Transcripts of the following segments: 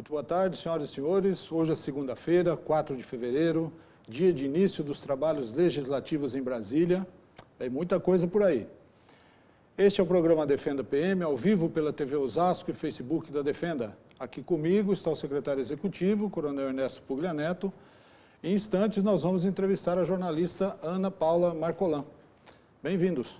Muito boa tarde, senhoras e senhores. Hoje é segunda-feira, 4 de fevereiro, dia de início dos trabalhos legislativos em Brasília. Tem muita coisa por aí. Este é o programa Defenda PM, ao vivo pela TV Osasco e Facebook da Defenda. Aqui comigo está o secretário executivo, Coronel Ernesto Puglia Neto. Em instantes, nós vamos entrevistar a jornalista Ana Paula Marcolan. Bem-vindos.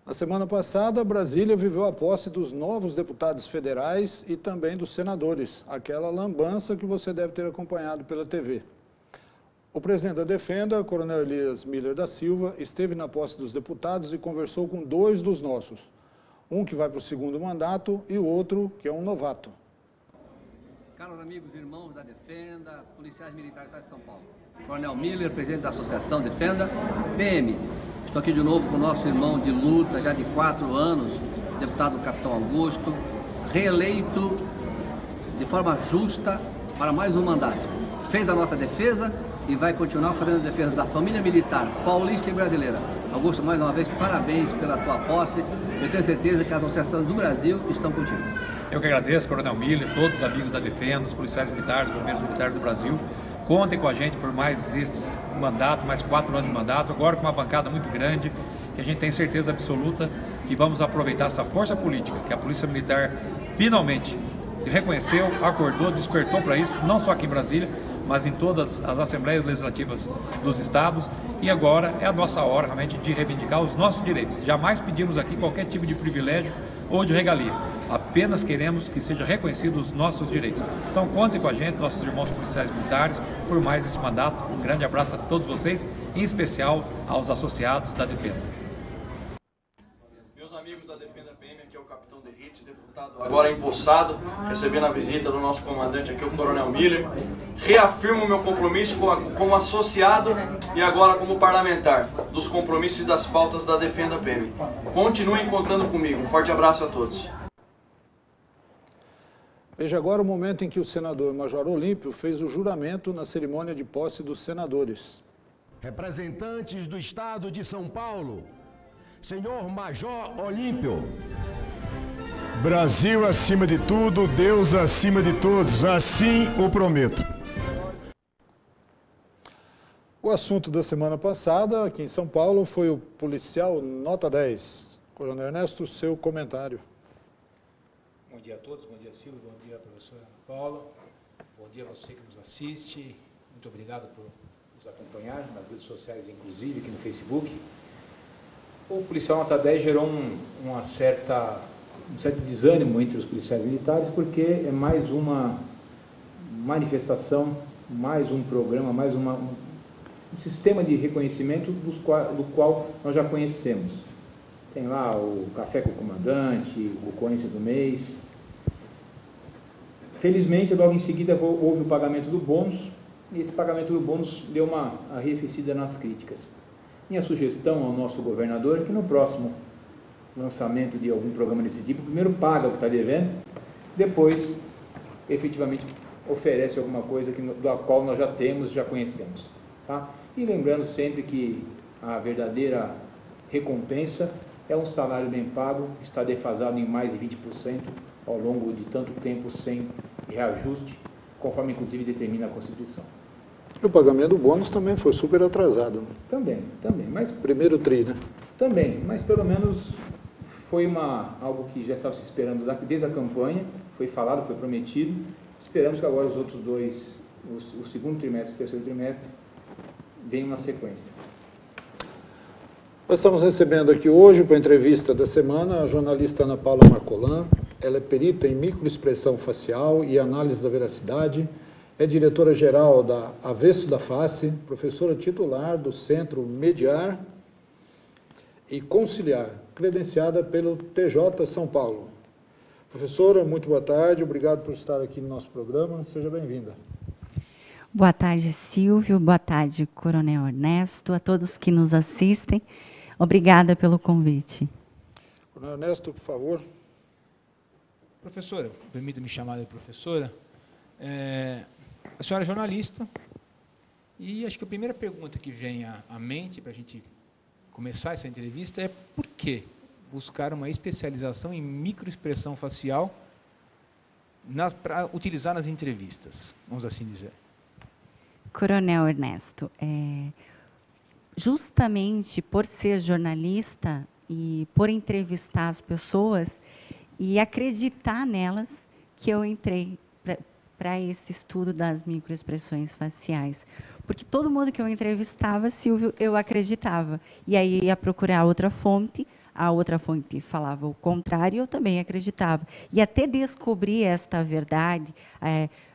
Na semana passada, Brasília viveu a posse dos novos deputados federais e também dos senadores, aquela lambança que você deve ter acompanhado pela TV. O presidente da Defenda, Coronel Elias Miller da Silva, esteve na posse dos deputados e conversou com dois dos nossos. Um que vai para o segundo mandato e o outro que é um novato. Caros amigos e irmãos da Defenda, policiais militares do Estado de São Paulo. Coronel Miller, presidente da Associação Defenda, PM. Estou aqui de novo com o nosso irmão de luta, já de 4 anos, deputado Capitão Augusto, reeleito de forma justa para mais um mandato. Fez a nossa defesa e vai continuar fazendo a defesa da família militar paulista e brasileira. Augusto, mais uma vez, parabéns pela tua posse. Eu tenho certeza que as associações do Brasil estão contigo. Eu que agradeço, Coronel Miller, todos os amigos da Defenda, os policiais militares, os bombeiros militares do Brasil. Contem com a gente por mais estes mandatos, mais 4 anos de mandato, agora com uma bancada muito grande, que a gente tem certeza absoluta que vamos aproveitar essa força política que a Polícia Militar finalmente reconheceu, acordou, despertou para isso, não só aqui em Brasília, mas em todas as assembleias legislativas dos estados, e agora é a nossa hora realmente de reivindicar os nossos direitos. Jamais pedimos aqui qualquer tipo de privilégio ou de regalia, apenas queremos que sejam reconhecidos os nossos direitos. Então contem com a gente, nossos irmãos policiais militares, por mais esse mandato. Um grande abraço a todos vocês, em especial aos associados da Defenda. Meus amigos da Defenda PM, aqui é o Capitão Derrite, deputado agora empossado, recebendo a visita do nosso comandante aqui, o Coronel Miller. Reafirmo meu compromisso como associado e agora como parlamentar dos compromissos e das pautas da Defenda PM. Continuem contando comigo. Um forte abraço a todos. Veja agora o momento em que o senador Major Olímpio fez o juramento na cerimônia de posse dos senadores. Representantes do Estado de São Paulo, senhor Major Olímpio. Brasil acima de tudo, Deus acima de todos, assim o prometo. O assunto da semana passada, aqui em São Paulo, foi o policial nota 10. Coronel Ernesto, seu comentário. Bom dia a todos, bom dia Silvio, bom dia professora Ana Paula, bom dia a você que nos assiste, muito obrigado por nos acompanhar nas redes sociais, inclusive aqui no Facebook. O policial nota 10 gerou um certo desânimo entre os policiais militares, porque é mais uma manifestação, mais um programa, mais um sistema de reconhecimento do qual nós já conhecemos. Tem lá o Café com o Comandante, o Ocorrência do Mês. Felizmente, logo em seguida, houve o pagamento do bônus, e esse pagamento do bônus deu uma arrefecida nas críticas. Minha sugestão ao nosso governador é que no próximo lançamento de algum programa desse tipo, primeiro paga o que está devendo, depois, efetivamente, oferece alguma coisa da qual nós já temos, já conhecemos. Tá? E lembrando sempre que a verdadeira recompensa é um salário bem pago, está defasado em mais de 20% ao longo de tanto tempo sem reajuste, conforme inclusive determina a Constituição. O pagamento do bônus também foi super atrasado. Né? Também, mas... Primeiro tri, né? Também, mas pelo menos foi algo que já estava se esperando desde a campanha, foi falado, foi prometido. Esperamos que agora os outros dois, o segundo trimestre e o terceiro trimestre, venham na sequência. Nós estamos recebendo aqui hoje, para a entrevista da semana, a jornalista Ana Paula Marcolan. ela é perita em microexpressão facial e análise da veracidade, é diretora-geral da Avesso da Face, professora titular do Centro Mediar e Conciliar, credenciada pelo TJ São Paulo. Professora, muito boa tarde, obrigado por estar aqui no nosso programa, seja bem-vinda. Boa tarde, Silvio, boa tarde, Coronel Ernesto, a todos que nos assistem, obrigada pelo convite. Coronel Ernesto, por favor. Professora, permita-me chamar de professora, a senhora é jornalista, e acho que a primeira pergunta que vem à mente para a gente começar essa entrevista é por que buscar uma especialização em microexpressão facial para utilizar nas entrevistas, vamos assim dizer. Coronel Ernesto, justamente por ser jornalista e por entrevistar as pessoas e acreditar nelas, que eu entrei para esse estudo das microexpressões faciais. Porque todo mundo que eu entrevistava, Silvio, eu acreditava. E aí ia procurar outra fonte, a outra fonte falava o contrário, eu também acreditava. E até descobrir esta verdade,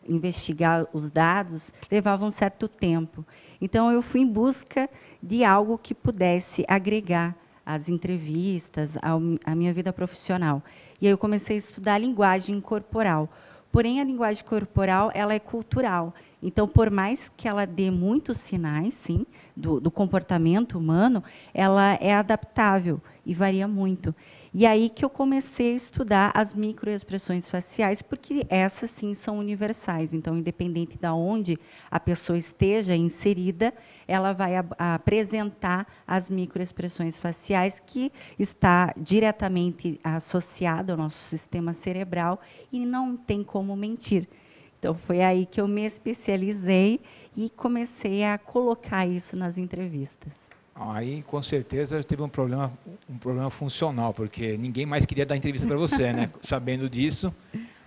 investigar os dados, levava um certo tempo. Então, eu fui em busca de algo que pudesse agregar às entrevistas, à minha vida profissional. E aí eu comecei a estudar a linguagem corporal. Porém, a linguagem corporal ela é cultural. Então, por mais que ela dê muitos sinais, sim, do comportamento humano, ela é adaptável e varia muito. E aí que eu comecei a estudar as microexpressões faciais, porque essas, sim, são universais. Então, independente de onde a pessoa esteja inserida, ela vai apresentar as microexpressões faciais, que está diretamente associada ao nosso sistema cerebral e não tem como mentir. Então, foi aí que eu me especializei e comecei a colocar isso nas entrevistas. Aí, com certeza, teve um problema funcional, porque ninguém mais queria dar entrevista para você, né? Sabendo disso,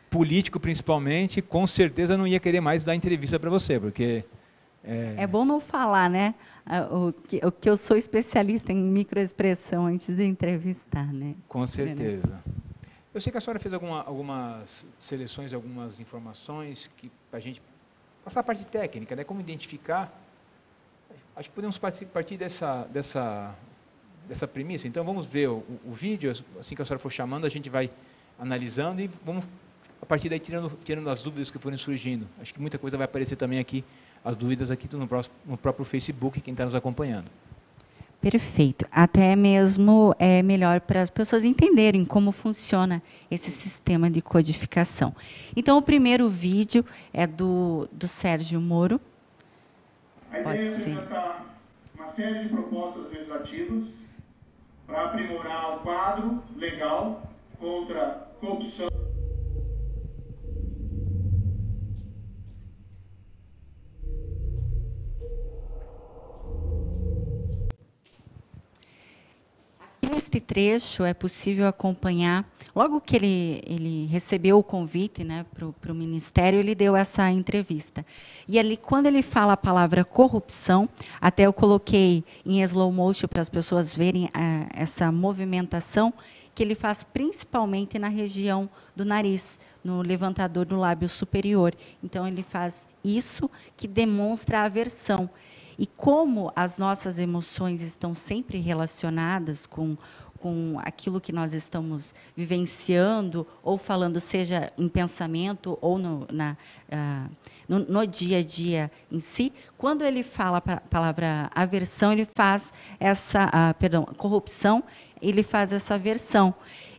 político principalmente, com certeza não ia querer mais dar entrevista para você, porque... É bom não falar, né? O que eu sou especialista em microexpressão antes de entrevistar, né? Com certeza. Eu sei que a senhora fez algumas seleções, algumas informações que para a gente passar a parte técnica, né? Como identificar. Acho que podemos partir dessa premissa. Então, vamos ver o vídeo, assim que a senhora for chamando, a gente vai analisando e vamos, a partir daí, tirando as dúvidas que forem surgindo. Acho que muita coisa vai aparecer também aqui, as dúvidas aqui no próprio Facebook, quem está nos acompanhando. Perfeito. Até mesmo é melhor para as pessoas entenderem como funciona esse sistema de codificação. Então, o primeiro vídeo é do Sérgio Moro. Pode ser. Uma série de propostas legislativas para aprimorar o quadro legal contra corrupção. Neste trecho é possível acompanhar, logo que ele recebeu o convite, né, para o Ministério, ele deu essa entrevista. E ali, quando ele fala a palavra corrupção, até eu coloquei em slow motion para as pessoas verem essa movimentação, que ele faz principalmente na região do nariz, no levantador do lábio superior. Então, ele faz isso que demonstra a aversão. E como as nossas emoções estão sempre relacionadas com aquilo que nós estamos vivenciando ou falando, seja em pensamento ou no dia a dia em si, quando ele fala a palavra aversão, ele faz corrupção, ele faz essa aversão.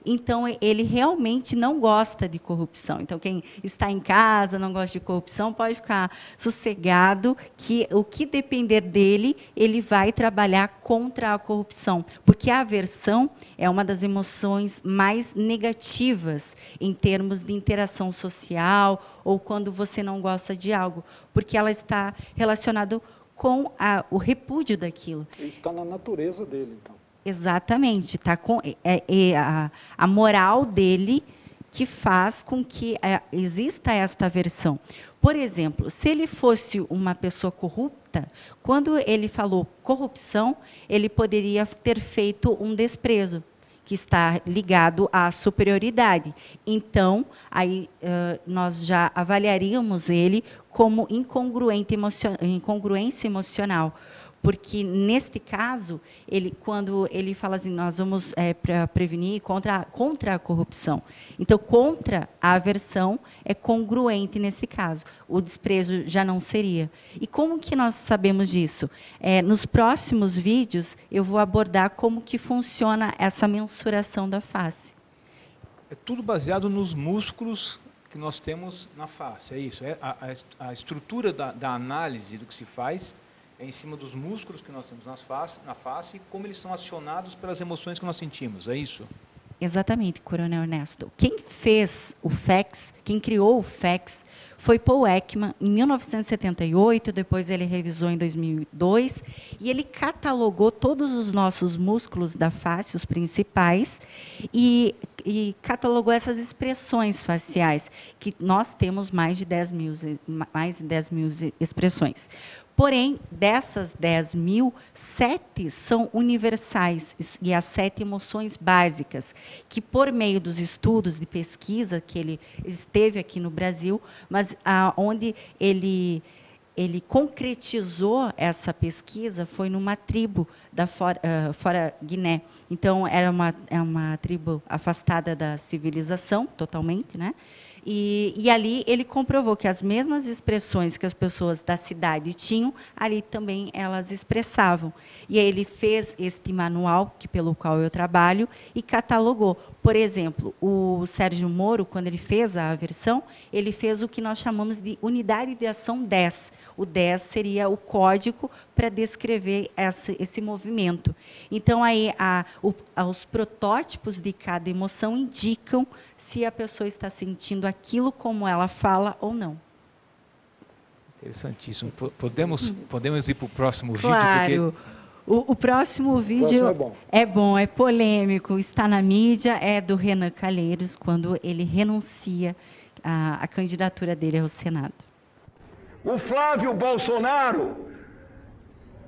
Então, ele realmente não gosta de corrupção. Então, quem está em casa, não gosta de corrupção, pode ficar sossegado que o que depender dele, ele vai trabalhar contra a corrupção. Porque a aversão é uma das emoções mais negativas em termos de interação social ou quando você não gosta de algo, porque ela está relacionada com o repúdio daquilo. Ele está na natureza dele, então. Exatamente, tá com a moral dele que faz com que exista esta aversão. Por exemplo, se ele fosse uma pessoa corrupta, quando ele falou corrupção, ele poderia ter feito um desprezo, que está ligado à superioridade. Então, aí nós já avaliaríamos ele como incongruência emocional, porque, neste caso, quando ele fala assim, nós vamos para prevenir contra a corrupção. Então, contra a aversão é congruente nesse caso. O desprezo já não seria. E como que nós sabemos disso? Nos próximos vídeos, eu vou abordar como que funciona essa mensuração da face. É tudo baseado nos músculos que nós temos na face, é isso? A estrutura da análise do que se faz é em cima dos músculos que nós temos na face e como eles são acionados pelas emoções que nós sentimos, é isso? Exatamente, Coronel Ernesto. Quem fez o FACS, quem criou o FACS, foi Paul Ekman, em 1978, depois ele revisou em 2002, e ele catalogou todos os nossos músculos da face, os principais, e catalogou essas expressões faciais, que nós temos mais de 10 mil expressões. Porém, dessas 10 mil, 7 são universais, e as 7 emoções básicas, que, por meio dos estudos de pesquisa, que ele esteve aqui no Brasil, mas onde ele concretizou essa pesquisa foi numa tribo da fora Guiné. Então, era uma tribo afastada da civilização, totalmente, né? E ali ele comprovou que as mesmas expressões que as pessoas da cidade tinham, ali também elas expressavam. E aí ele fez este manual, pelo qual eu trabalho, e catalogou. Por exemplo, o Sérgio Moro, quando ele fez a aversão, ele fez o que nós chamamos de unidade de ação 10. O 10 seria o código para descrever esse movimento. Então, aí, os protótipos de cada emoção indicam se a pessoa está sentindo aquilo como ela fala ou não. Interessantíssimo. Podemos ir para o próximo vídeo? Claro. Porque o próximo vídeo é bom, é polêmico, está na mídia, é do Renan Calheiros, quando ele renuncia à candidatura dele ao Senado. O Flávio Bolsonaro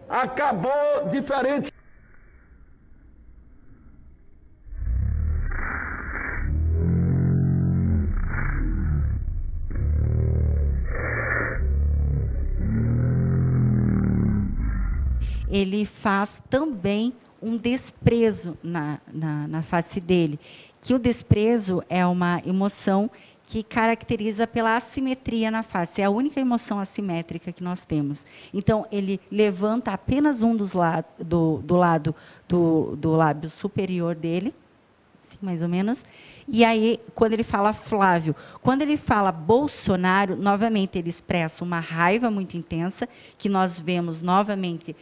acabou diferente. Ele faz também um desprezo na face dele, que o desprezo é uma emoção que caracteriza pela assimetria na face. É a única emoção assimétrica que nós temos. Então, ele levanta apenas um dos do lado do lábio superior dele, assim, mais ou menos. E aí, quando ele fala Flávio, quando ele fala Bolsonaro, novamente ele expressa uma raiva muito intensa, que nós vemos novamente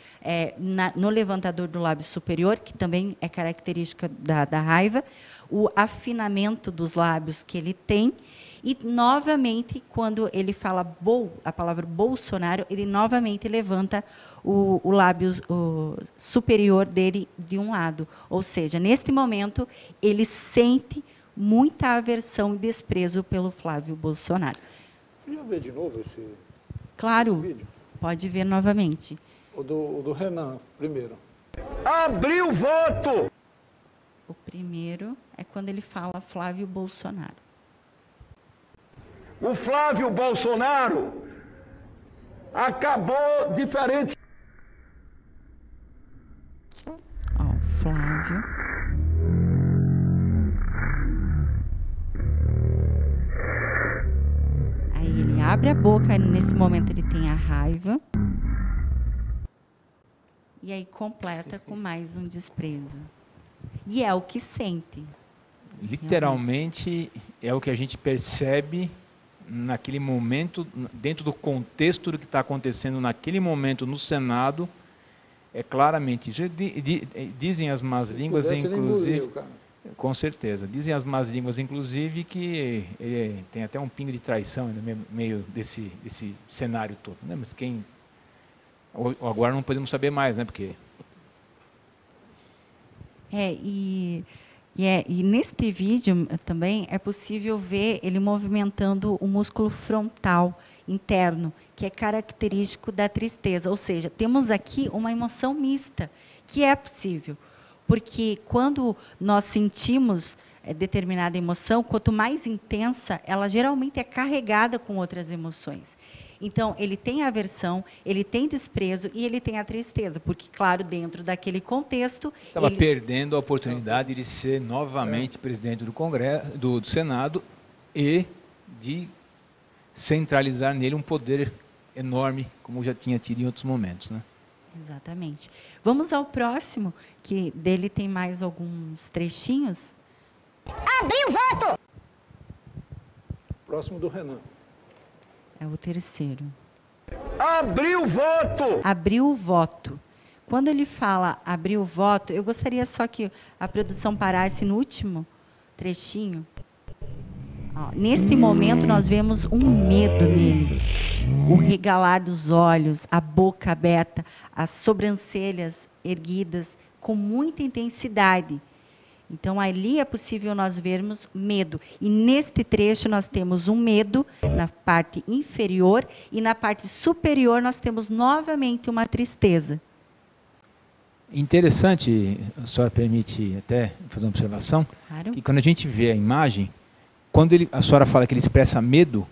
no levantador do lábio superior, que também é característica da raiva, o afinamento dos lábios que ele tem, e, novamente, quando ele fala a palavra Bolsonaro, ele novamente levanta o lábio superior dele de um lado. Ou seja, neste momento, ele sente muita aversão e desprezo pelo Flávio Bolsonaro. Podia ver de novo esse vídeo? Pode ver novamente. O do Renan, primeiro. Abriu voto! O primeiro é quando ele fala Flávio Bolsonaro. O Flávio Bolsonaro acabou diferente. Ó, o Flávio. Aí ele abre a boca, nesse momento ele tem a raiva. E aí completa com mais um desprezo. E é o que sente. Literalmente é o que a gente percebe naquele momento, dentro do contexto do que está acontecendo naquele momento no Senado, é claramente isso. Dizem as más línguas, inclusive, com certeza, dizem as más línguas, inclusive, que tem até um pingo de traição no meio desse cenário todo, né? Mas agora não podemos saber mais, né? Porque E neste vídeo também é possível ver ele movimentando o músculo frontal interno, que é característico da tristeza. Ou seja, temos aqui uma emoção mista, que é possível. porque quando nós sentimos determinada emoção, quanto mais intensa, ela geralmente é carregada com outras emoções. Então, ele tem a aversão, ele tem desprezo e ele tem a tristeza, porque, claro, dentro daquele contexto... Estava perdendo a oportunidade de ser novamente presidente do Congresso, do Senado, e de centralizar nele um poder enorme, como já tinha tido em outros momentos, né? Exatamente. Vamos ao próximo, que dele tem mais alguns trechinhos. Abriu o voto! Próximo do Renan. É o terceiro. Abriu o voto! Abriu o voto. Quando ele fala abriu o voto, eu gostaria só que a produção parasse no último trechinho. Ó, neste momento, nós vemos um medo nele. O regalar dos olhos, a boca aberta, as sobrancelhas erguidas com muita intensidade. Então, ali é possível nós vermos medo. E, neste trecho, nós temos um medo na parte inferior e, na parte superior, nós temos novamente uma tristeza. Interessante, a senhora permite até fazer uma observação, Claro. que quando a gente vê a imagem, quando a senhora fala que ele expressa medo,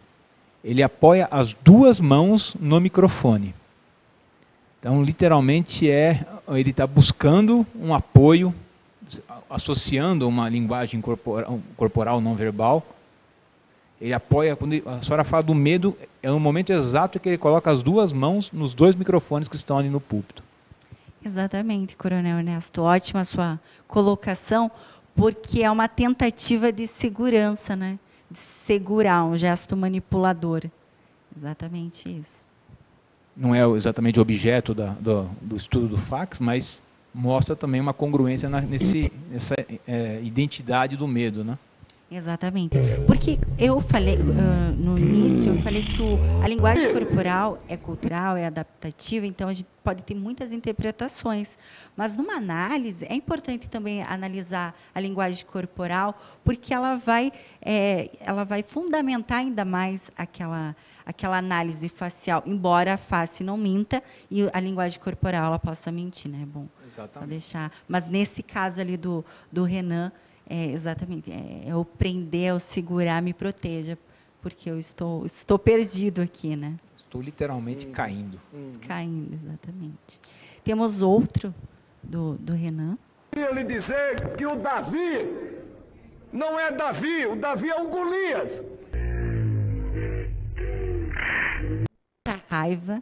ele apoia as duas mãos no microfone. Então, literalmente, ele está buscando um apoio, associando uma linguagem corporal não verbal. Ele apoia, quando a senhora fala do medo, é o momento exato que ele coloca as duas mãos nos dois microfones que estão ali no púlpito. Exatamente, Coronel Ernesto. Ótima a sua colocação, porque é uma tentativa de segurança, né? De segurar, um gesto manipulador. Exatamente isso. Não é exatamente o objeto do estudo do fax, mas mostra também uma congruência nessa identidade do medo, né? Exatamente. Porque eu falei, no início, eu falei que a linguagem corporal é cultural, é adaptativa, então a gente pode ter muitas interpretações. Mas, numa análise, é importante também analisar a linguagem corporal, porque ela vai fundamentar ainda mais aquela análise facial, embora a face não minta e a linguagem corporal ela possa mentir, né? Bom, exatamente. Deixar. Mas, nesse caso ali do Renan, exatamente, o prender, o segurar, me proteja, porque eu estou perdido aqui, né? Estou literalmente caindo. Caindo, exatamente. Temos outro do Renan. Queria lhe dizer que o Davi não é Davi, o Davi é um Golias. A raiva.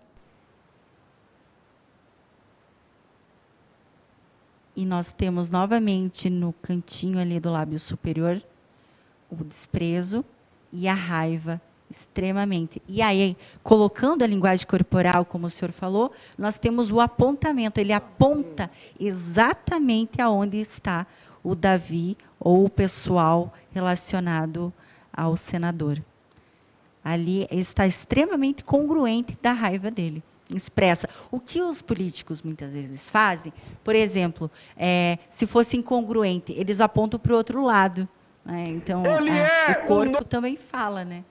E nós temos novamente no cantinho ali do lábio superior o desprezo e a raiva extremamente. E aí, colocando a linguagem corporal, como o senhor falou, nós temos o apontamento. Ele aponta exatamente aonde está o Davi ou o pessoal relacionado ao senador. Ali está extremamente congruente da raiva dele. Expressa. O que os políticos muitas vezes fazem, por exemplo, se fosse incongruente, eles apontam para o outro lado. Né? Então, o corpo também fala, né?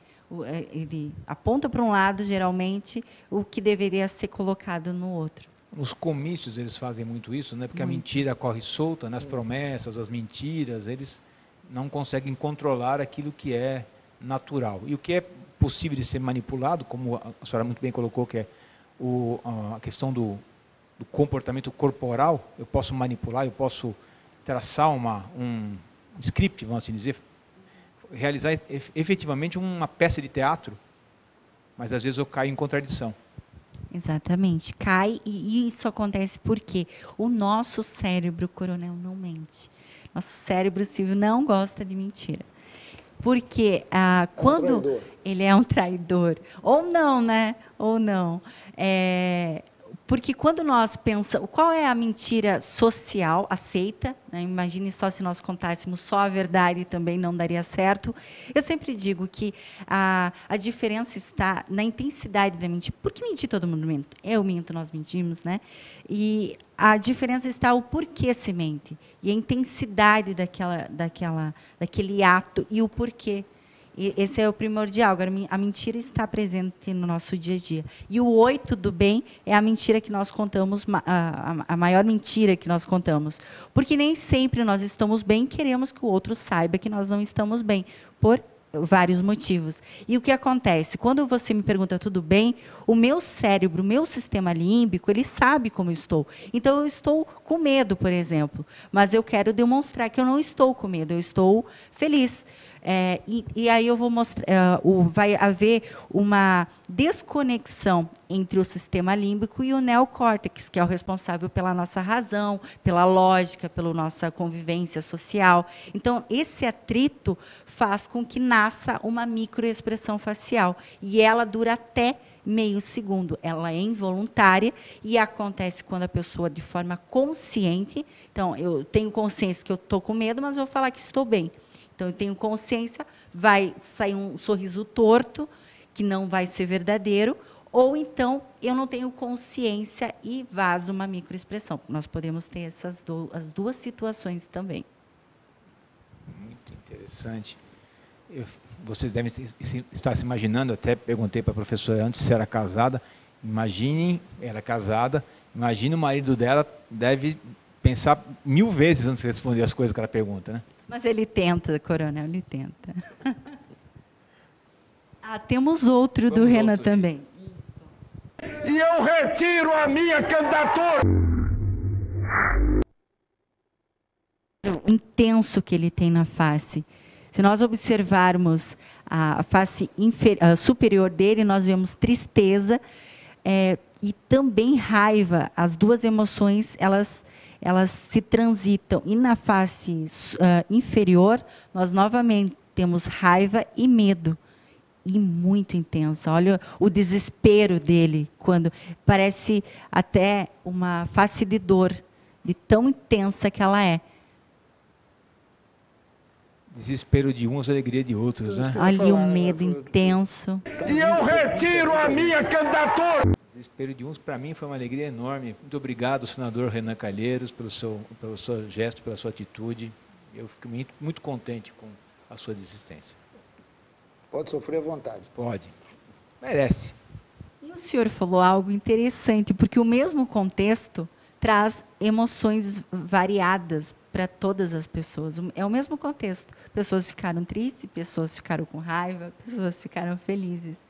Ele aponta para um lado, geralmente, o que deveria ser colocado no outro. Nos comícios eles fazem muito isso, né? Porque a mentira corre solta, nas promessas, as mentiras, eles não conseguem controlar aquilo que é natural. E o que é possível de ser manipulado, como a senhora muito bem colocou, que é a questão do comportamento corporal, eu posso manipular, eu posso traçar um script, vamos assim dizer, realizar efetivamente uma peça de teatro, mas às vezes eu caio em contradição. Exatamente, cai, e isso acontece porque o nosso cérebro, Coronel, não mente. Nosso cérebro, Silvio, não gosta de mentira. Porque quando ele é um traidor, ou não, né? Ou não. Porque quando nós pensamos, qual é a mentira social aceita? Né? Imagine só se nós contássemos só a verdade, também não daria certo. Eu sempre digo que a diferença está na intensidade da mentira. Porque mentir todo mundo mente. Eu minto, nós mentimos, né? E a diferença está o porquê se mente. E a intensidade daquele ato e o porquê. E esse é o primordial. Agora, a mentira está presente no nosso dia a dia. E o 8 do bem é a mentira que nós contamos, a maior mentira que nós contamos. Porque nem sempre nós estamos bem, queremos que o outro saiba que nós não estamos bem, por vários motivos. E o que acontece? Quando você me pergunta tudo bem, o meu cérebro, o meu sistema límbico, ele sabe como eu estou. Então, eu estou com medo, por exemplo. Mas eu quero demonstrar que eu não estou com medo, eu estou feliz. E aí eu vou mostrar, vai haver uma desconexão entre o sistema límbico e o neocórtex, que é o responsável pela nossa razão, pela lógica, pela nossa convivência social. Então, esse atrito faz com que nasça uma microexpressão facial. E ela dura até meio segundo. Ela é involuntária e acontece quando a pessoa, de forma consciente... Então, eu tenho consciência que eu estou com medo, mas eu vou falar que estou bem. Então, eu tenho consciência, vai sair um sorriso torto, que não vai ser verdadeiro, ou então eu não tenho consciência e vaza uma microexpressão. Nós podemos ter as duas situações também. Muito interessante. Vocês devem estar se imaginando, até perguntei para a professora antes se era casada, imaginem, era casada, imagine o marido dela, deve pensar 1000 vezes antes de responder as coisas que ela pergunta, né? Mas ele tenta, coronel, ele tenta. Temos outro do Renan também. E eu retiro a minha candidatura. O intenso que ele tem na face. Se nós observarmos a face superior dele, nós vemos tristeza e também raiva. As duas emoções, elas se transitam. E na face inferior, nós novamente temos raiva e medo. E muito intensa. Olha o desespero dele, quando parece até uma face de dor, de tão intensa que ela é. Desespero de uns, alegria de outros, né? Olha o medo intenso. E eu retiro a minha candidatura. Desespero de uns, para mim, foi uma alegria enorme. Muito obrigado, senador Renan Calheiros, pelo seu gesto, pela sua atitude. Eu fico muito contente com a sua desistência. Pode sofrer à vontade. Pode. Merece. E o senhor falou algo interessante, porque o mesmo contexto traz emoções variadas para todas as pessoas. É o mesmo contexto. Pessoas ficaram tristes, pessoas ficaram com raiva, pessoas ficaram felizes.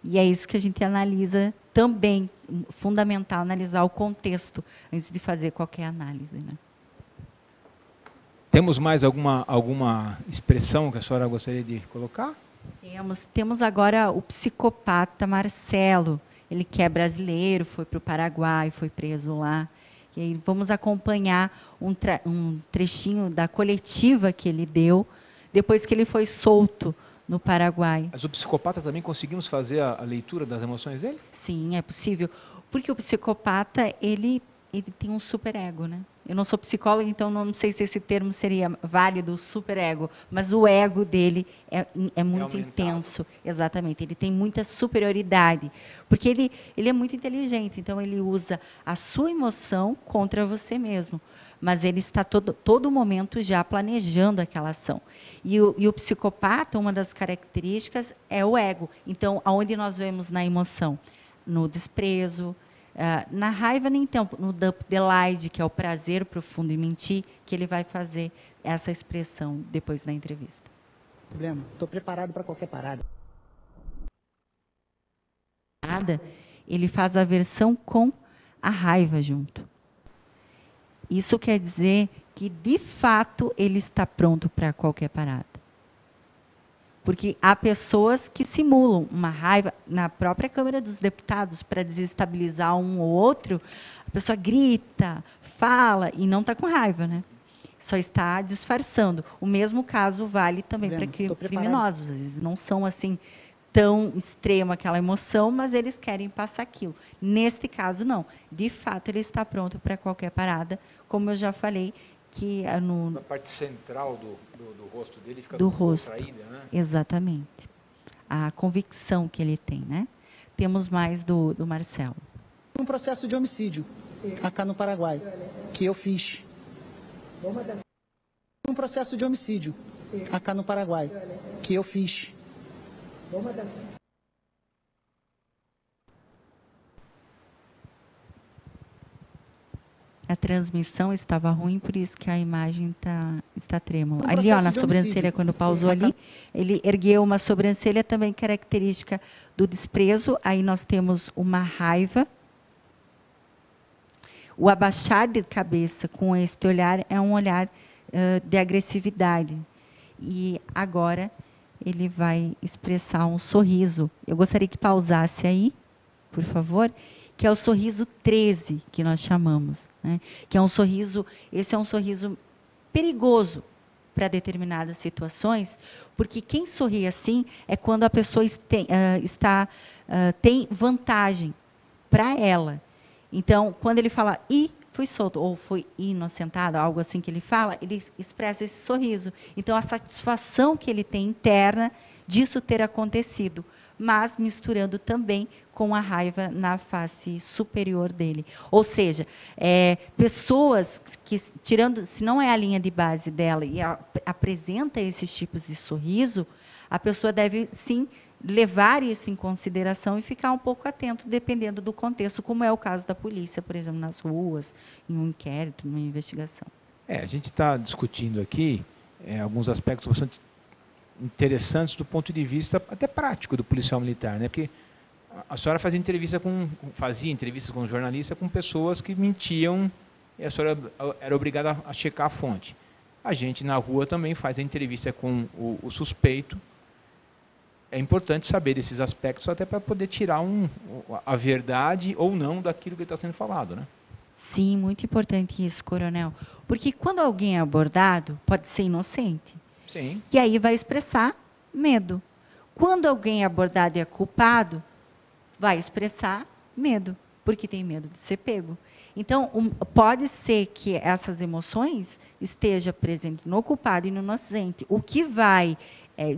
E é isso que a gente analisa também, fundamental analisar o contexto antes de fazer qualquer análise, né? Temos mais alguma expressão que a senhora gostaria de colocar? Temos agora o psicopata Marcelo. Ele que é brasileiro, foi para o Paraguai, foi preso lá. E aí vamos acompanhar um trechinho da coletiva que ele deu, depois que ele foi solto no Paraguai. Mas o psicopata também conseguimos fazer a leitura das emoções dele? Sim, é possível. Porque o psicopata, ele tem um superego, né? Eu não sou psicóloga, então não sei se esse termo seria válido, superego, mas o ego dele é muito intenso. Exatamente, ele tem muita superioridade, porque ele é muito inteligente, então ele usa a sua emoção contra você mesmo, mas ele está todo momento já planejando aquela ação. E o psicopata, uma das características é o ego. Então, aonde nós vemos na emoção? No desprezo, na raiva, nem tanto, no delight, que é o prazer profundo em mentir, que ele vai fazer essa expressão depois da entrevista. Problema, estou preparado para qualquer parada. Ele faz a versão com a raiva junto. Isso quer dizer que, de fato, ele está pronto para qualquer parada. Porque há pessoas que simulam uma raiva na própria Câmara dos Deputados para desestabilizar um ou outro. A pessoa grita, fala e não está com raiva, né? Só está disfarçando. O mesmo caso vale também para criminosos. Às vezes não são assim tão extrema aquela emoção, mas eles querem passar aquilo. Neste caso, não. De fato, ele está pronto para qualquer parada, como eu já falei, que na parte central do rosto dele fica do rosto, contraída, né? Exatamente. A convicção que ele tem, né? Temos mais do Marcelo. Um processo de homicídio acá no Paraguai que eu fiz. Um processo de homicídio acá no Paraguai que eu fiz. A transmissão estava ruim, por isso que a imagem está trêmula. Ali, ó, na sobrancelha, quando pausou ali, ele ergueu uma sobrancelha também característica do desprezo. Aí nós temos uma raiva. O abaixar de cabeça com este olhar é um olhar de agressividade. E agora ele vai expressar um sorriso. Eu gostaria que pausasse aí, por favor, que é o sorriso 13, que nós chamamos, né? Que é um sorriso, esse é um sorriso perigoso para determinadas situações, porque quem sorri assim é quando a pessoa tem vantagem para ela. Então, quando ele fala, fui solto, ou foi inocentado, algo assim que ele fala, ele expressa esse sorriso. Então, a satisfação que ele tem interna disso ter acontecido, mas misturando também com a raiva na face superior dele. Ou seja, pessoas que, tirando, se não é a linha de base dela e apresenta esses tipos de sorriso, a pessoa deve, sim, levar isso em consideração e ficar um pouco atento, dependendo do contexto, como é o caso da polícia, por exemplo, nas ruas, em um inquérito, numa investigação. A gente está discutindo aqui alguns aspectos bastante interessantes do ponto de vista até prático do policial militar, né? Porque a senhora fazia entrevistas com jornalistas com pessoas que mentiam e a senhora era obrigada a checar a fonte. A gente na rua também faz a entrevista com o suspeito. É importante saber desses aspectos até para poder tirar a verdade ou não daquilo que está sendo falado, né? Sim, muito importante isso, coronel. Porque quando alguém é abordado, pode ser inocente. Sim. E aí vai expressar medo. Quando alguém é abordado e é culpado, vai expressar medo, porque tem medo de ser pego. Então, pode ser que essas emoções estejam presentes no culpado e no inocente. O que vai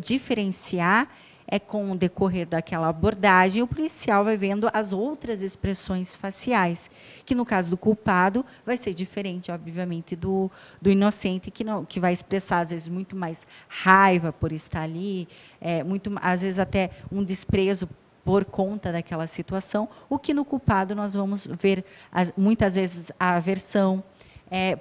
diferenciar é com o decorrer daquela abordagem, o policial vai vendo as outras expressões faciais, que no caso do culpado vai ser diferente, obviamente, do inocente, que vai expressar, às vezes, muito mais raiva por estar ali, às vezes até um desprezo por conta daquela situação, o que no culpado nós vamos ver, muitas vezes, a aversão,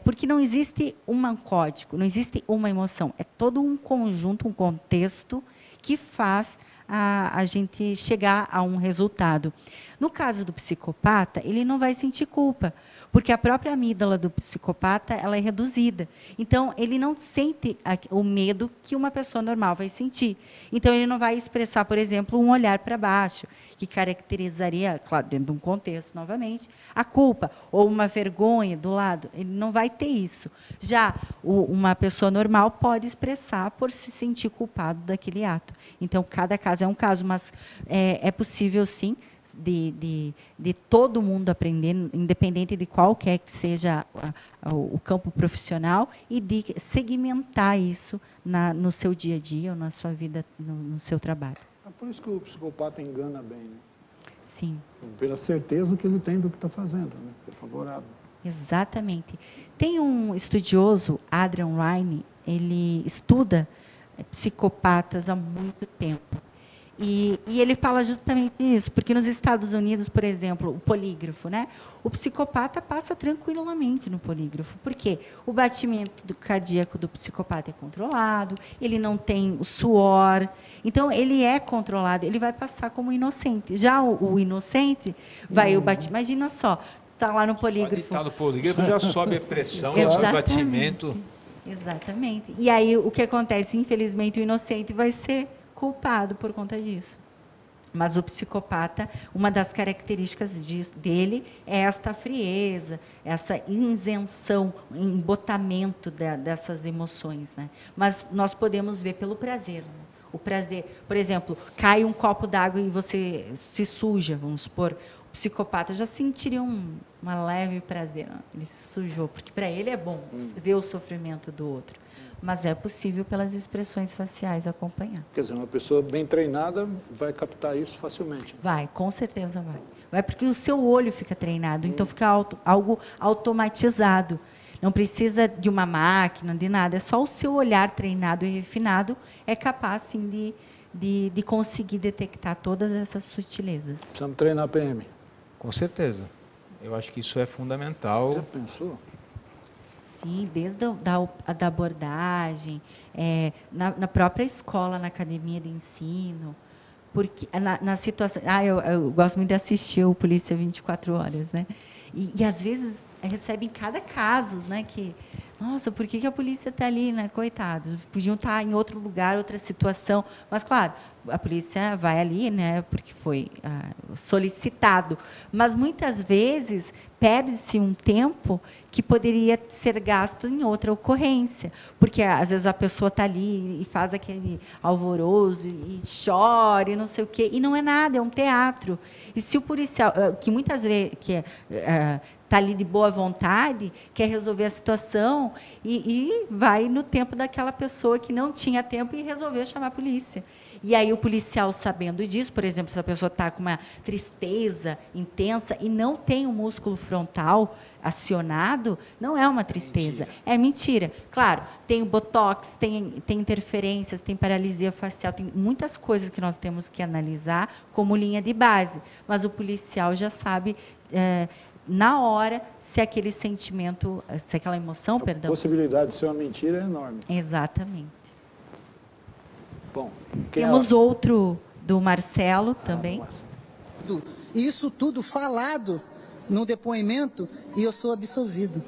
porque não existe um código, não existe uma emoção, é todo um conjunto, um contexto que faz a gente chegar a um resultado. No caso do psicopata, ele não vai sentir culpa, porque a própria amígdala do psicopata ela é reduzida. Então, ele não sente o medo que uma pessoa normal vai sentir. Então, ele não vai expressar, por exemplo, um olhar para baixo, que caracterizaria, claro, dentro de um contexto, novamente, a culpa, ou uma vergonha do lado. Ele não vai ter isso. Já uma pessoa normal pode expressar por se sentir culpado daquele ato. Então, cada caso é um caso, mas é possível, sim, de todo mundo aprender, independente de qualquer que seja o campo profissional, e de segmentar isso no seu dia a dia, ou na sua vida, no seu trabalho. É por isso que o psicopata engana bem, né? Sim. Pela certeza que ele tem do que está fazendo, né? É favorável. Exatamente. Tem um estudioso, Adrian Rine, ele estuda psicopatas há muito tempo. E ele fala justamente isso, porque nos Estados Unidos, por exemplo, o polígrafo, né? O psicopata passa tranquilamente no polígrafo. Por quê? O batimento cardíaco do psicopata é controlado, ele não tem o suor, então ele é controlado, ele vai passar como inocente. Já o inocente vai o batimento. Imagina só, está lá no polígrafo. Só de estar no polígrafo já sobe a pressão, já sobe o batimento. Exatamente. E aí o que acontece? Infelizmente, o inocente vai ser culpado por conta disso. Mas o psicopata, uma das características dele é esta frieza, essa isenção, embotamento dessas emoções, né? Mas nós podemos ver pelo prazer, né? O prazer, por exemplo, cai um copo d'água e você se suja, vamos supor, o psicopata já sentiria uma leve prazer, né? Ele se sujou, porque para ele é bom ver o sofrimento do outro. Mas é possível, pelas expressões faciais, acompanhar. Quer dizer, uma pessoa bem treinada vai captar isso facilmente. Vai, com certeza vai. Vai porque o seu olho fica treinado, então fica algo automatizado. Não precisa de uma máquina, de nada, é só o seu olhar treinado e refinado é capaz, sim, de conseguir detectar todas essas sutilezas. Precisamos treinar a PM. Com certeza. Eu acho que isso é fundamental. Já pensou? Sim, desde da abordagem, na própria escola, na academia de ensino, porque na situação... eu gosto muito de assistir o Polícia 24 Horas, né? E às vezes recebem cada caso, né? Que, nossa, por que a polícia está ali, né? Coitados, podiam estar em outro lugar, outra situação. Mas, claro, a polícia vai ali, né? Porque foi solicitado. Mas, muitas vezes, perde-se um tempo que poderia ser gasto em outra ocorrência. Porque, às vezes, a pessoa está ali e faz aquele alvoroço e chora e não sei o quê. E não é nada, é um teatro. E se o policial, que muitas vezes está ali de boa vontade, quer resolver a situação e vai no tempo daquela pessoa que não tinha tempo e resolveu chamar a polícia. E aí o policial, sabendo disso, por exemplo, se a pessoa está com uma tristeza intensa e não tem o músculo frontal acionado, não é uma tristeza, é mentira. Claro, tem o botox, tem interferências, tem paralisia facial, tem muitas coisas que nós temos que analisar como linha de base, mas o policial já sabe... na hora, se aquele sentimento, se aquela emoção, A possibilidade de ser uma mentira é enorme. Exatamente. Bom, temos outro do Marcelo também. Isso tudo falado no depoimento e eu sou absolvido.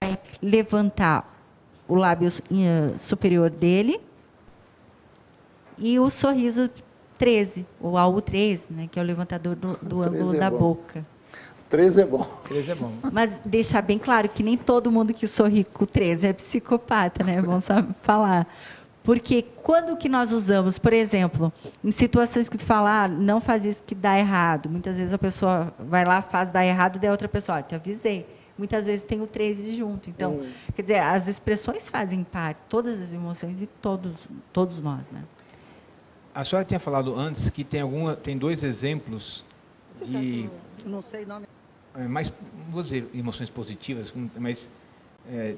Vai levantar o lábio superior dele e o sorriso 13, o alvo 13, né, que é o levantador do ângulo da boca. 13 é bom. 13 é bom. Mas deixar bem claro que nem todo mundo que sorri com 13 é psicopata, né? É bom falar. Porque quando que nós usamos, por exemplo, em situações que tu fala, não faz isso que dá errado. Muitas vezes a pessoa vai lá, faz, dá errado, e daí a outra pessoa, te avisei. Muitas vezes tem o 13 junto. Então, quer dizer, as expressões fazem parte, todas as emoções de todos nós, né? A senhora tinha falado antes que tem dois exemplos de... Não sei o nome. Mais, vou dizer, emoções positivas, mas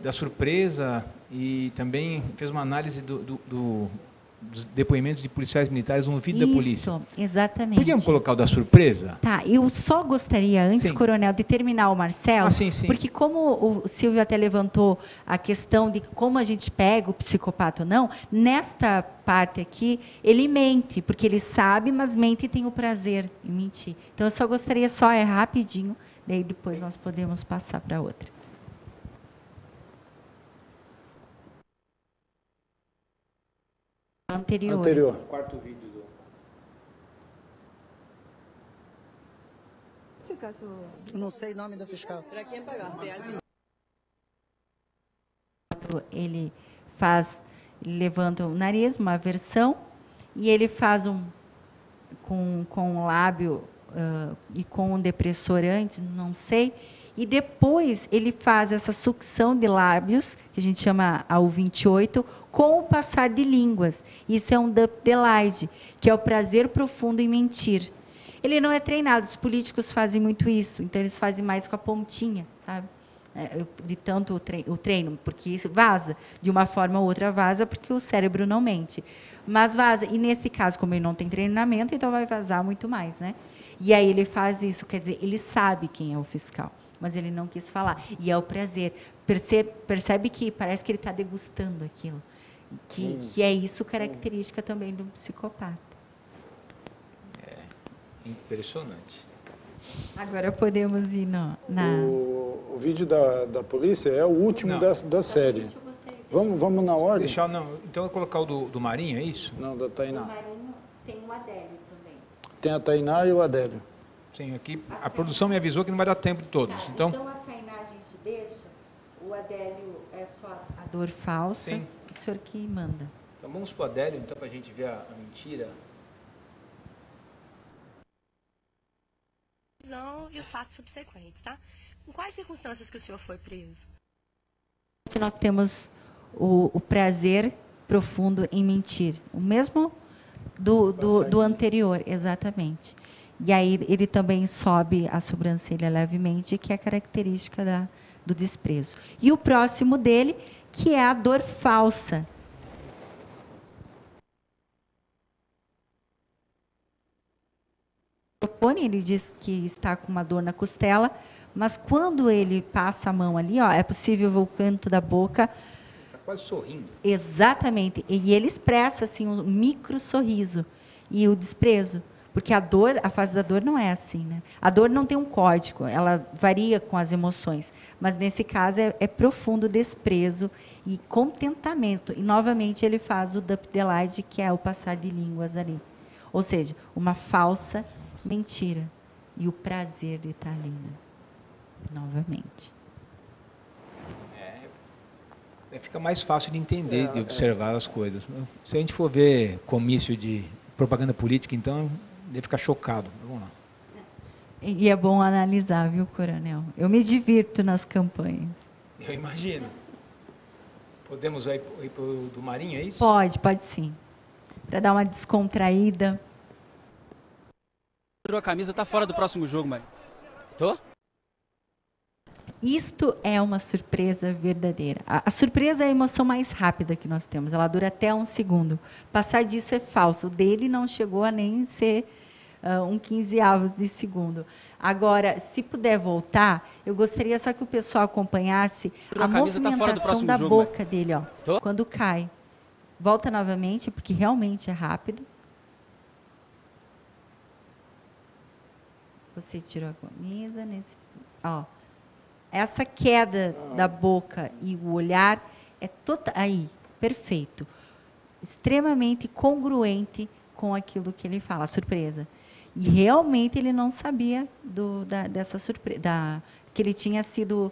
da surpresa, e também fez uma análise dos depoimentos de policiais militares no vídeo da polícia. Isso, exatamente. Podíamos colocar o da surpresa? Tá, eu só gostaria, antes, coronel, de terminar o Marcelo, sim. Porque como o Silvio até levantou a questão de como a gente pega o psicopata ou não, nesta parte aqui, ele mente, porque ele sabe, mas mente e tem o prazer em mentir. Então, eu só gostaria, rapidinho, daí depois nós podemos passar para outra. Anterior. Quarto vídeo Esse caso, não sei o nome do fiscal. Para quem pagar? Ele levanta o nariz, uma versão, e ele faz com o lábio e com um depressorante, não sei, e depois ele faz essa sucção de lábios, que a gente chama ao 28, com o passar de línguas. Isso é um dup delight, que é o prazer profundo em mentir. Ele não é treinado, os políticos fazem muito isso, então eles fazem mais com a pontinha, sabe? De tanto o treino, porque isso vaza, de uma forma ou outra vaza, porque o cérebro não mente. Mas vaza, e nesse caso, como ele não tem treinamento, então vai vazar muito mais, né? E aí ele faz isso, quer dizer, ele sabe quem é o fiscal, mas ele não quis falar. E é o prazer. Percebe que parece que ele está degustando aquilo. Que é isso característica também do psicopata. É impressionante. Agora podemos ir O vídeo da polícia é o último da série. Vamos na ordem? Então eu vou colocar o do Marinho, é isso? Não, da Tainá. O Marinho tem o Adélio também. Tem a Tainá e o Adélio. Sim, aqui a produção me avisou que não vai dar tempo de todos. Tá, então a Tainá a gente deixa, o Adélio é só a dor falsa, sim. O senhor que manda. Então vamos para o Adélio, então, para a gente ver a mentira. E os fatos subsequentes, tá? Em quais circunstâncias que o senhor foi preso? Nós temos o prazer profundo em mentir. O mesmo do anterior, exatamente. E aí ele também sobe a sobrancelha levemente, que é característica do desprezo. E o próximo dele, que é a dor falsa. microfone, ele diz que está com uma dor na costela, mas quando ele passa a mão ali, ó, é possível ver o canto da boca. Está quase sorrindo. Exatamente. E ele expressa assim, um micro sorriso e o desprezo. Porque a dor, a fase da dor não é assim, né? A dor não tem um código, ela varia com as emoções. Mas, nesse caso, é profundo desprezo e contentamento. E, novamente, ele faz o Dup Delight, que é o passar de línguas ali. Ou seja, uma falsa mentira. E o prazer de estar ali, né? Novamente. Fica mais fácil de entender, de observar as coisas. Se a gente for ver comício de propaganda política, então, deve ficar chocado. Vamos lá. E é bom analisar, viu, coronel? Eu me divirto nas campanhas. Eu imagino. Podemos ir para o do Marinho, é isso? Pode sim. Para dar uma descontraída. Tirou a camisa, tá fora do próximo jogo, Marinho. Tô? Isto é uma surpresa verdadeira. A surpresa é a emoção mais rápida que nós temos. Ela dura até 1 segundo. Passar disso é falso. O dele não chegou a nem ser um 15º de segundo. Agora, se puder voltar, eu gostaria só que o pessoal acompanhasse a movimentação da boca dele, ó, quando cai. Volta novamente, porque realmente é rápido. Você tirou a camisa nesse... Ó. Essa queda da boca e o olhar é aí, perfeito. Extremamente congruente com aquilo que ele fala, a surpresa. E realmente ele não sabia dessa surpresa, que ele tinha sido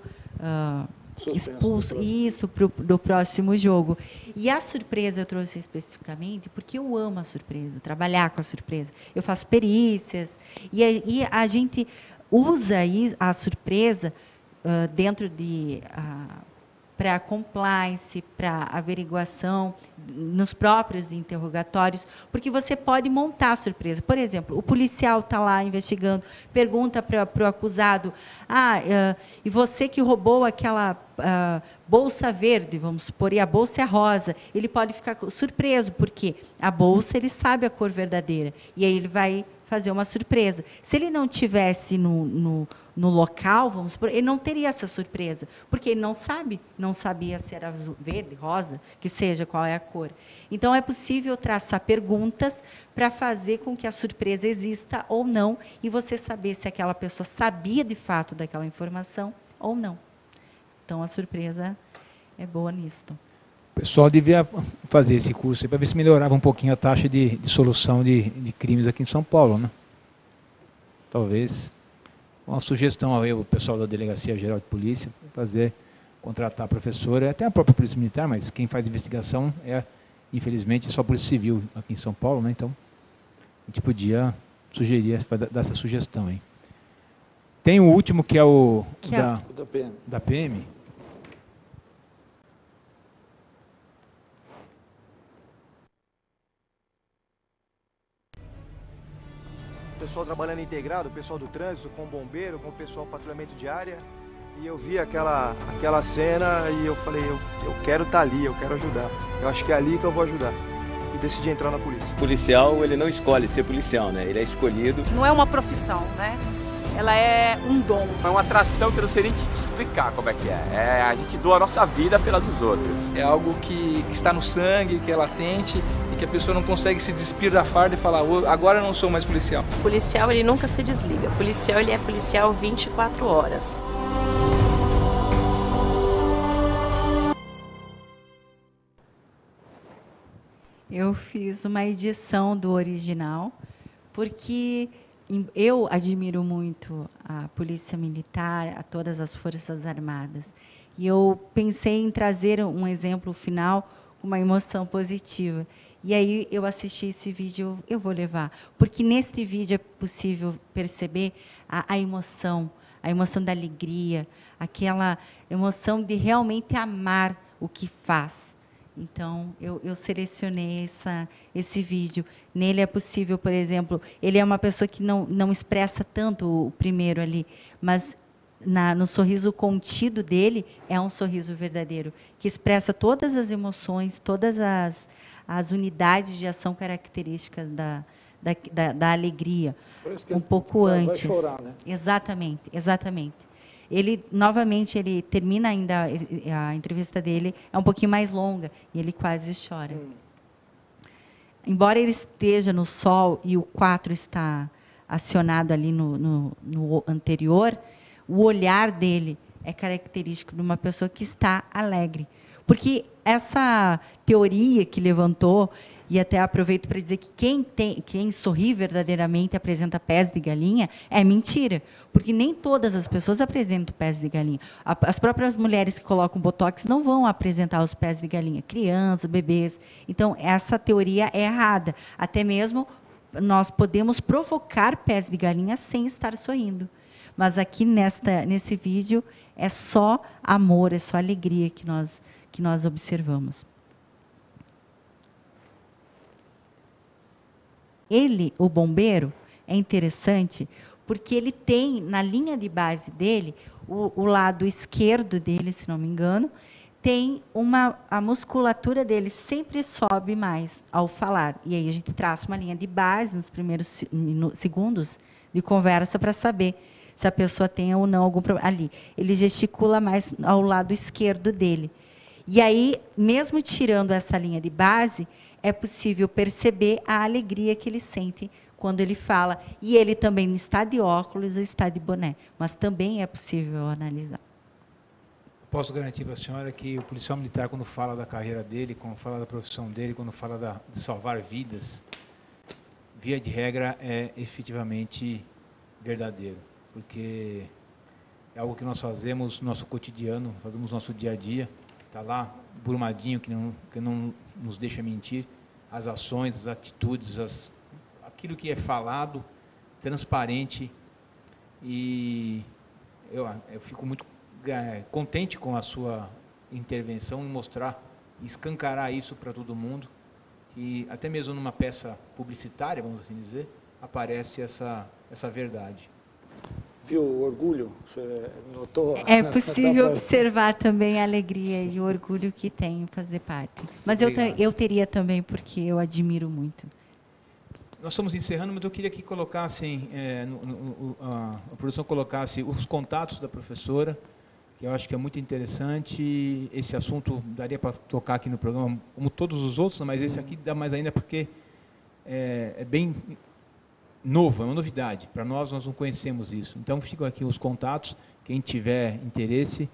expulso isso do próximo jogo. E a surpresa eu trouxe especificamente porque eu amo a surpresa, trabalhar com a surpresa. Eu faço perícias e a gente usa a surpresa dentro de para compliance, para averiguação, nos próprios interrogatórios, porque você pode montar a surpresa. Por exemplo, o policial está lá investigando, pergunta para o acusado, e você que roubou aquela bolsa verde, vamos supor, e a bolsa é rosa, ele pode ficar surpreso, porque a bolsa ele sabe a cor verdadeira, e aí ele vai fazer uma surpresa. Se ele não tivesse no local, vamos supor, ele não teria essa surpresa, porque ele não sabia se era verde, rosa, que seja, qual é a cor. Então, é possível traçar perguntas para fazer com que a surpresa exista ou não, e você saber se aquela pessoa sabia, de fato, daquela informação ou não. Então, a surpresa é boa nisso. O pessoal devia fazer esse curso para ver se melhorava um pouquinho a taxa de solução de crimes aqui em São Paulo, né? Talvez uma sugestão ao pessoal da Delegacia Geral de Polícia contratar a professora, até a própria Polícia Militar, mas quem faz investigação é, infelizmente, só a Polícia Civil aqui em São Paulo, né? Então, a gente podia sugerir, dar essa sugestão aí. Tem o último, que é o da PM. O pessoal trabalhando integrado, o pessoal do trânsito, com o bombeiro, com o pessoal patrulhamento de área. E eu vi aquela cena e eu falei, eu quero estar ali, eu quero ajudar. Eu acho que é ali que eu vou ajudar. E decidi entrar na polícia. O policial, ele não escolhe ser policial, né? Ele é escolhido. Não é uma profissão, né? Ela é um dom. É uma atração que eu não sei nem te explicar como é que é. A gente doa a nossa vida pela dos outros. É algo que está no sangue, que é latente e que a pessoa não consegue se despir da farda e falar, agora eu não sou mais policial. O policial, ele nunca se desliga. O policial, ele é policial 24 horas. Eu fiz uma edição do original, porque eu admiro muito a Polícia Militar, a todas as Forças Armadas. E eu pensei em trazer um exemplo final com uma emoção positiva. E aí eu assisti esse vídeo, eu vou levar. Porque neste vídeo é possível perceber a emoção da alegria, aquela emoção de realmente amar o que faz. Então, eu selecionei esse vídeo. Nele é possível, por exemplo, ele é uma pessoa que não expressa tanto o primeiro ali, mas no sorriso contido dele, é um sorriso verdadeiro, que expressa todas as emoções, todas as unidades de ação características da alegria, um pouco antes. Vai chorar, né? Exatamente, exatamente. Ele, novamente, ele termina ainda, a entrevista dele é um pouquinho mais longa, e ele quase chora. Embora ele esteja no sol e o 4 está acionado ali no anterior, o olhar dele é característico de uma pessoa que está alegre. Porque essa teoria que levantou, e até aproveito para dizer que quem sorri verdadeiramente apresenta pés de galinha, é mentira. Porque nem todas as pessoas apresentam pés de galinha. As próprias mulheres que colocam botox não vão apresentar os pés de galinha. Crianças, bebês. Então, essa teoria é errada. Até mesmo nós podemos provocar pés de galinha sem estar sorrindo. Mas aqui nesse vídeo é só amor, é só alegria que nós observamos. Ele, o bombeiro, é interessante porque ele tem, na linha de base dele, o lado esquerdo dele, se não me engano, tem a musculatura dele sempre sobe mais ao falar. E aí a gente traça uma linha de base nos primeiros segundos de conversa para saber se a pessoa tem ou não algum problema. Ali, ele gesticula mais ao lado esquerdo dele. E aí, mesmo tirando essa linha de base, é possível perceber a alegria que ele sente quando ele fala. E ele também está de óculos e está de boné, mas também é possível analisar. Posso garantir para a senhora que o policial militar, quando fala da carreira dele, quando fala da profissão dele, quando fala de salvar vidas, via de regra, é efetivamente verdadeiro. Porque é algo que nós fazemos no nosso cotidiano, fazemos no nosso dia a dia. Está lá, Brumadinho, que não nos deixa mentir, as ações, as atitudes, aquilo que é falado, transparente. E eu fico muito contente com a sua intervenção em mostrar, escancarar isso para todo mundo, que até mesmo numa peça publicitária, vamos assim dizer, aparece essa verdade. Viu o orgulho? Você notou? É possível observar também a alegria e o orgulho que tem em fazer parte. Mas eu teria também, porque eu admiro muito. Nós estamos encerrando, mas eu queria que colocassem, a produção colocasse os contatos da professora, que eu acho que é muito interessante. Esse assunto daria para tocar aqui no programa, como todos os outros, mas esse aqui dá mais ainda porque é bem novo, é uma novidade. Para nós não conhecemos isso. Então, ficam aqui os contatos, quem tiver interesse,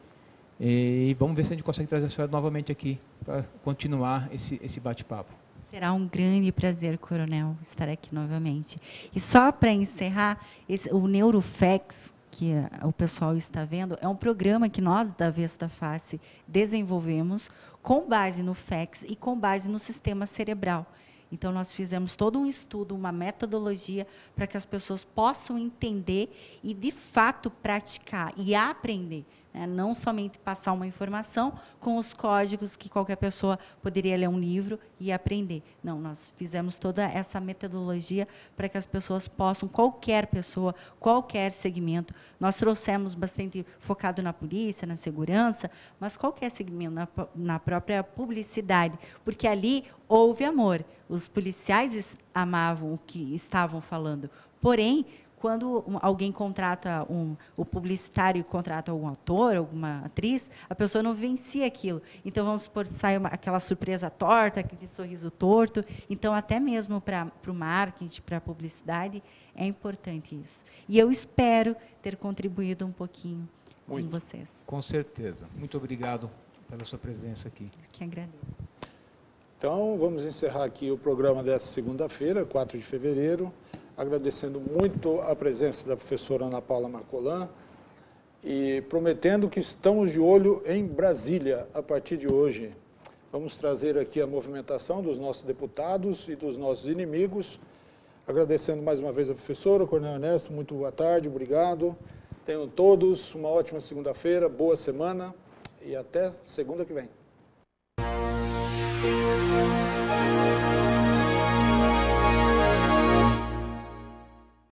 e vamos ver se a gente consegue trazer a senhora novamente aqui para continuar esse bate-papo. Será um grande prazer, coronel, estar aqui novamente. E só para encerrar, o Neurofex, que o pessoal está vendo, é um programa que nós, da Avesso da Face, desenvolvemos com base no FEX e com base no sistema cerebral. Então, nós fizemos todo um estudo, uma metodologia para que as pessoas possam entender e, de fato, praticar e aprender. Né? Não somente passar uma informação com os códigos que qualquer pessoa poderia ler um livro e aprender. Não, nós fizemos toda essa metodologia para que as pessoas possam, qualquer pessoa, qualquer segmento. Nós trouxemos bastante focado na polícia, na segurança, mas qualquer segmento, na própria publicidade, porque ali houve amor. Os policiais amavam o que estavam falando. Porém, quando alguém contrata o publicitário contrata algum ator, alguma atriz, a pessoa não vencia aquilo. Então, vamos supor, sai aquela surpresa torta, aquele sorriso torto. Então, até mesmo para o marketing, para a publicidade, é importante isso. E eu espero ter contribuído um pouquinho com vocês. Com certeza. Muito obrigado pela sua presença aqui. Eu que agradeço. Então, vamos encerrar aqui o programa dessa segunda-feira, 4 de fevereiro, agradecendo muito a presença da professora Ana Paula Marcolan e prometendo que estamos de olho em Brasília a partir de hoje. Vamos trazer aqui a movimentação dos nossos deputados e dos nossos inimigos. Agradecendo mais uma vez a professora, o Coronel Ernesto, muito boa tarde, obrigado. Tenham todos uma ótima segunda-feira, boa semana e até segunda que vem.